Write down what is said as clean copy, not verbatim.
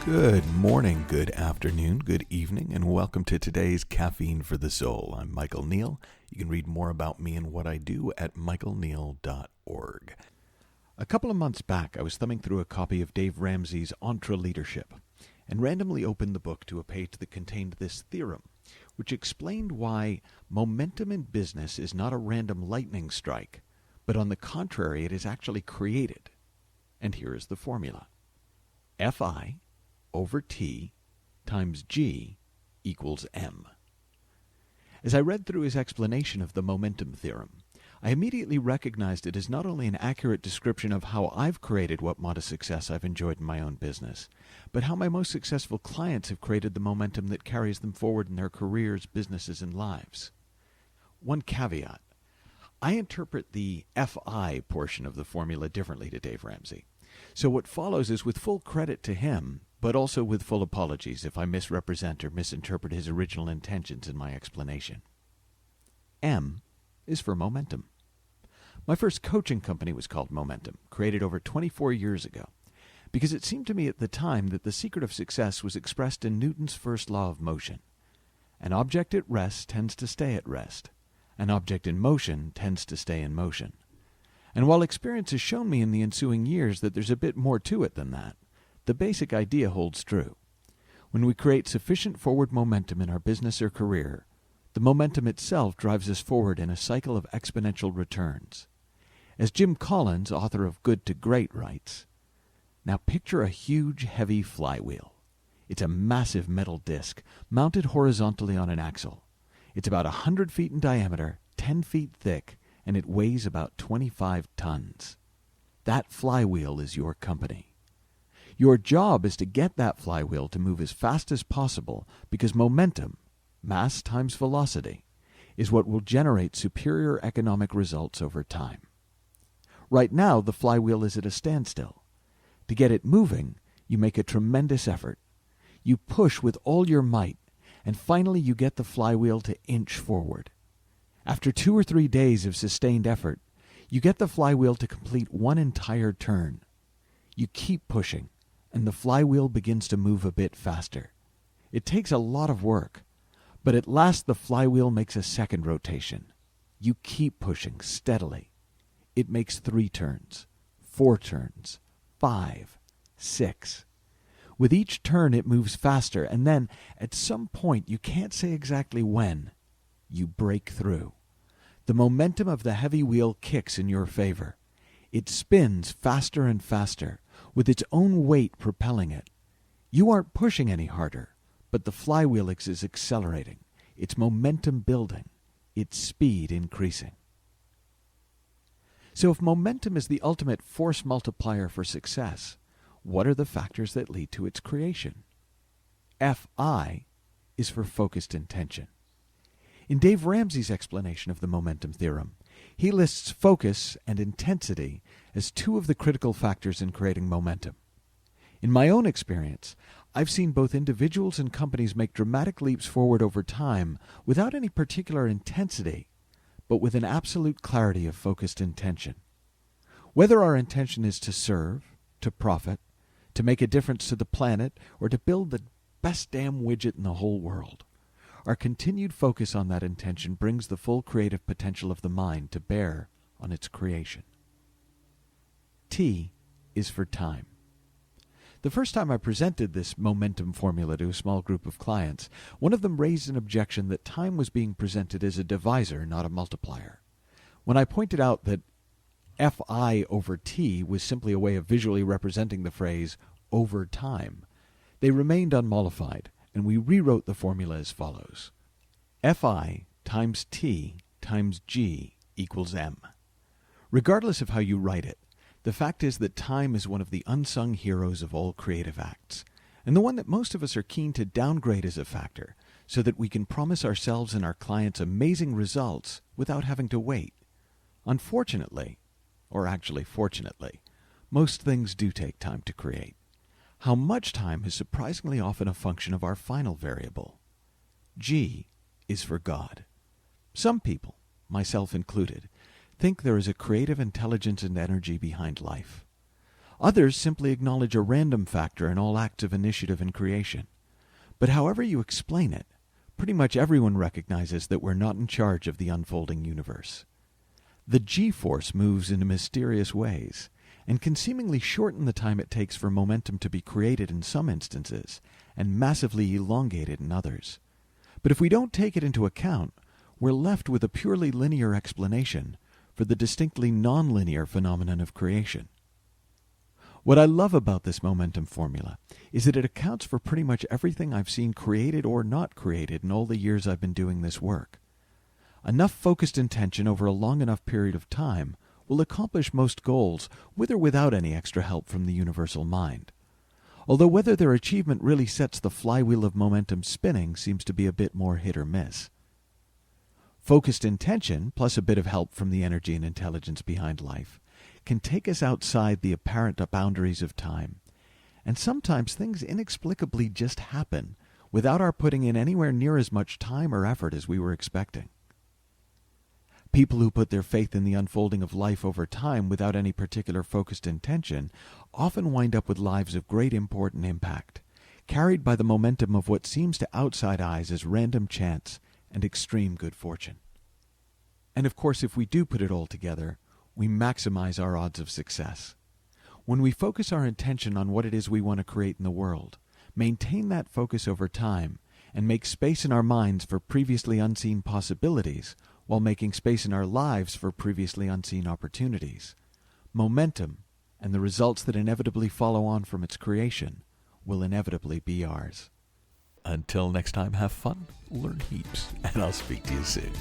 Good morning, good afternoon, good evening, and welcome to today's Caffeine for the Soul. I'm Michael Neill. You can read more about me and what I do at michaelneill.org. A couple of months back, I was thumbing through a copy of Dave Ramsey's Entre Leadership and randomly opened the book to a page that contained this theorem, which explained why momentum in business is not a random lightning strike, but on the contrary, it is actually created. And here is the formula. Fi over T times G equals M. As I read through his explanation of the momentum theorem, I immediately recognized it as not only an accurate description of how I've created what modest success I've enjoyed in my own business, but how my most successful clients have created the momentum that carries them forward in their careers, businesses, and lives. One caveat. I interpret the FI portion of the formula differently to Dave Ramsey. So what follows is with full credit to him, but also with full apologies if I misrepresent or misinterpret his original intentions in my explanation. M is for momentum. My first coaching company was called Momentum, created over 24 years ago, because it seemed to me at the time that the secret of success was expressed in Newton's first law of motion. An object at rest tends to stay at rest. An object in motion tends to stay in motion. And while experience has shown me in the ensuing years that there's a bit more to it than that, the basic idea holds true. When we create sufficient forward momentum in our business or career, the momentum itself drives us forward in a cycle of exponential returns. As Jim Collins, author of Good to Great, writes, "Now picture a huge, heavy flywheel. It's a massive metal disc mounted horizontally on an axle. It's about 100 feet in diameter, 10 feet thick, and it weighs about 25 tons. That flywheel is your company. Your job is to get that flywheel to move as fast as possible because momentum, mass times velocity, is what will generate superior economic results over time. Right now, the flywheel is at a standstill. To get it moving, you make a tremendous effort. You push with all your might, and finally you get the flywheel to inch forward. After 2 or 3 days of sustained effort, you get the flywheel to complete one entire turn. You keep pushing, and the flywheel begins to move a bit faster. It takes a lot of work, but at last the flywheel makes a second rotation. You keep pushing steadily. It makes 3 turns, 4 turns, 5, 6. With each turn it moves faster, and then, at some point, you can't say exactly when, you break through. The momentum of the heavy wheel kicks in your favor. It spins faster and faster, with its own weight propelling it. You aren't pushing any harder, but the flywheel is accelerating, its momentum building, its speed increasing. So if momentum is the ultimate force multiplier for success, what are the factors that lead to its creation? Fi is for focused intention. In Dave Ramsey's explanation of the momentum theorem, he lists focus and intensity as 2 of the critical factors in creating momentum. In my own experience, I've seen both individuals and companies make dramatic leaps forward over time without any particular intensity, but with an absolute clarity of focused intention. Whether our intention is to serve, to profit, to make a difference to the planet, or to build the best damn widget in the whole world, our continued focus on that intention brings the full creative potential of the mind to bear on its creation. T is for time. The first time I presented this momentum formula to a small group of clients, one of them raised an objection that time was being presented as a divisor, not a multiplier. When I pointed out that Fi over T was simply a way of visually representing the phrase over time, they remained unmollified, and we rewrote the formula as follows. Fi times T times G equals M. Regardless of how you write it, the fact is that time is one of the unsung heroes of all creative acts, and the one that most of us are keen to downgrade as a factor so that we can promise ourselves and our clients amazing results without having to wait. Unfortunately, or actually fortunately, most things do take time to create. How much time is surprisingly often a function of our final variable. G is for God. Some people, myself included, think there is a creative intelligence and energy behind life. Others simply acknowledge a random factor in all acts of initiative and creation. But however you explain it, pretty much everyone recognizes that we're not in charge of the unfolding universe. The G-force moves in mysterious ways, and can seemingly shorten the time it takes for momentum to be created in some instances, and massively elongated in others. But if we don't take it into account, we're left with a purely linear explanation for the distinctly nonlinear phenomenon of creation. What I love about this momentum formula is that it accounts for pretty much everything I've seen created or not created in all the years I've been doing this work. Enough focused intention over a long enough period of time will accomplish most goals with or without any extra help from the universal mind. Although whether their achievement really sets the flywheel of momentum spinning seems to be a bit more hit or miss. Focused intention, plus a bit of help from the energy and intelligence behind life, can take us outside the apparent boundaries of time. And sometimes things inexplicably just happen without our putting in anywhere near as much time or effort as we were expecting. People who put their faith in the unfolding of life over time without any particular focused intention often wind up with lives of great import and impact, carried by the momentum of what seems to outside eyes as random chance and extreme good fortune. And of course, if we do put it all together, we maximize our odds of success. When we focus our intention on what it is we want to create in the world, maintain that focus over time, and make space in our minds for previously unseen possibilities, while making space in our lives for previously unseen opportunities, momentum, and the results that inevitably follow on from its creation, will inevitably be ours. Until next time, have fun, learn heaps, and I'll speak to you soon.